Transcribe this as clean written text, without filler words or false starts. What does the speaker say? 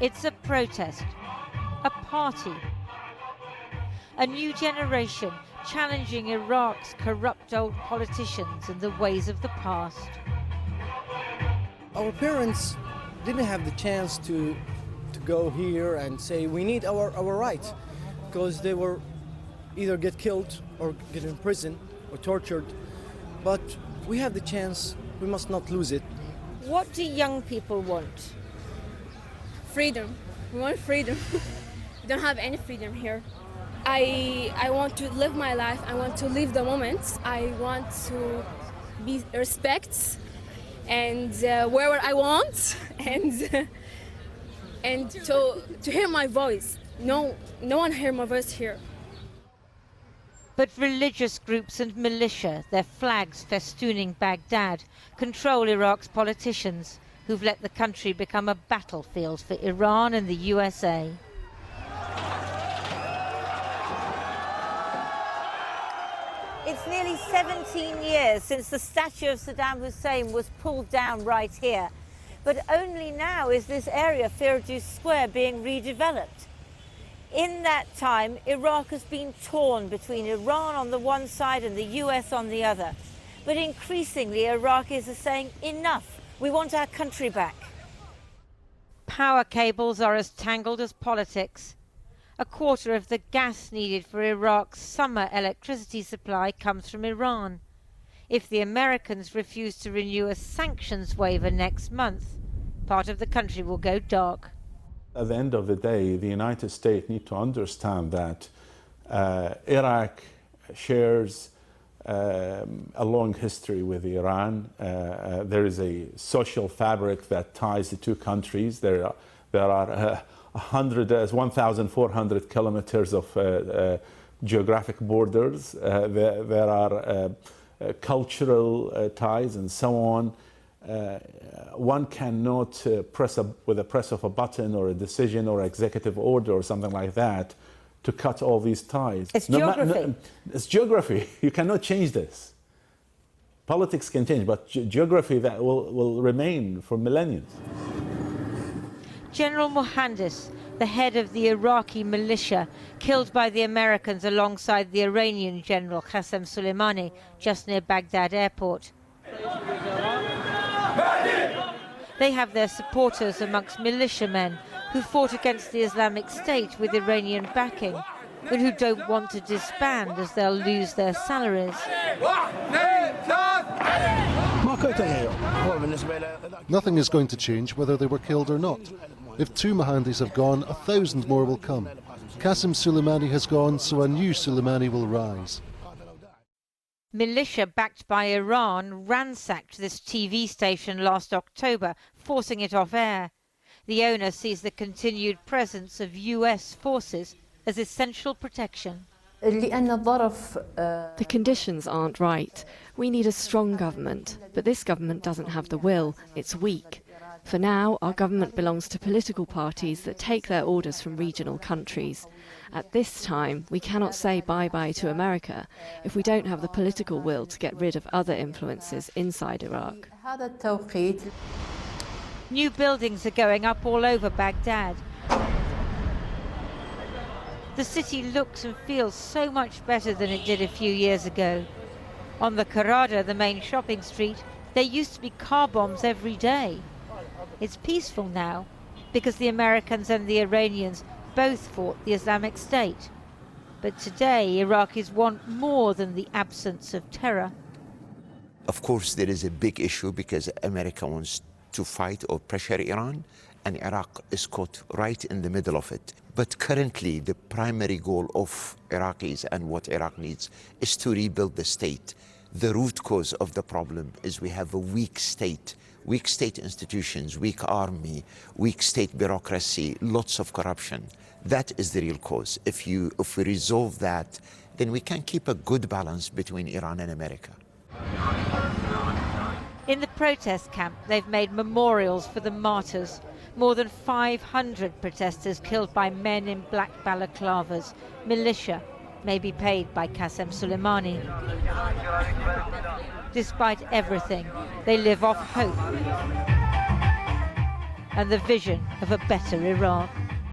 It's a protest, a party, a new generation challenging Iraq's corrupt old politicians and the ways of the past. Our parents didn't have the chance to go here and say we need our rights, because they were either get killed or get in prison or tortured. But we have the chance, we must not lose it. What do young people want? Freedom. We want freedom. We don't have any freedom here. I want to live my life. I want to live the moment. I want to be respected and wherever I want, and to hear my voice. No one hear my voice here. But religious groups and militia, their flags festooning Baghdad, control Iraq's politicians, who've let the country become a battlefield for Iran and the USA. It's nearly 17 years since the statue of Saddam Hussein was pulled down right here. But only now is this area, Firdous Square, being redeveloped. In that time, Iraq has been torn between Iran on the one side and the US on the other. But increasingly, Iraqis are saying, enough, we want our country back. Power cables are as tangled as politics. A quarter of the gas needed for Iraq's summer electricity supply comes from Iran. If the Americans refuse to renew a sanctions waiver next month, part of the country will go dark. At the end of the day, the United States need to understand that Iraq shares a long history with Iran. There is a social fabric that ties the two countries. There are 1,400 kilometers of geographic borders. There are cultural ties and so on. One cannot with a press of a button or a decision or executive order or something like that to cut all these ties. It's geography. It's geography. You cannot change this. Politics can change, but geography that will remain for millennia. General Mohandes, the head of the Iraqi militia, killed by the Americans alongside the Iranian General Qasem Soleimani just near Baghdad airport. They have their supporters amongst militiamen who fought against the Islamic State with Iranian backing, but who don't want to disband as they'll lose their salaries. Nothing is going to change whether they were killed or not. If 2 Mohandis have gone, 1,000 more will come. Qasem Soleimani has gone, so a new Soleimani will rise. Militia backed by Iran ransacked this TV station last October, forcing it off air. The owner sees the continued presence of US forces as essential protection. The conditions aren't right. We need a strong government, but this government doesn't have the will. It's weak. For now, our government belongs to political parties that take their orders from regional countries. At this time, we cannot say bye-bye to America if we don't have the political will to get rid of other influences inside Iraq. New buildings are going up all over Baghdad. The city looks and feels so much better than it did a few years ago. On the Karada, the main shopping street, there used to be car bombs every day. It's peaceful now because the Americans and the Iranians both fought the Islamic State. But today, Iraqis want more than the absence of terror. Of course, there is a big issue because America wants to fight or pressure Iran, and Iraq is caught right in the middle of it. But currently, the primary goal of Iraqis and what Iraq needs is to rebuild the state. The root cause of the problem is we have a weak state institutions, weak army, weak state bureaucracy, lots of corruption. That is the real cause. If we resolve that, then we can keep a good balance between Iran and America. In the protest camp, they've made memorials for the martyrs. More than 500 protesters killed by men in black balaclavas. Militia may be paid by Qasem Soleimani. Despite everything, they live off hope. and the vision of a better Iran.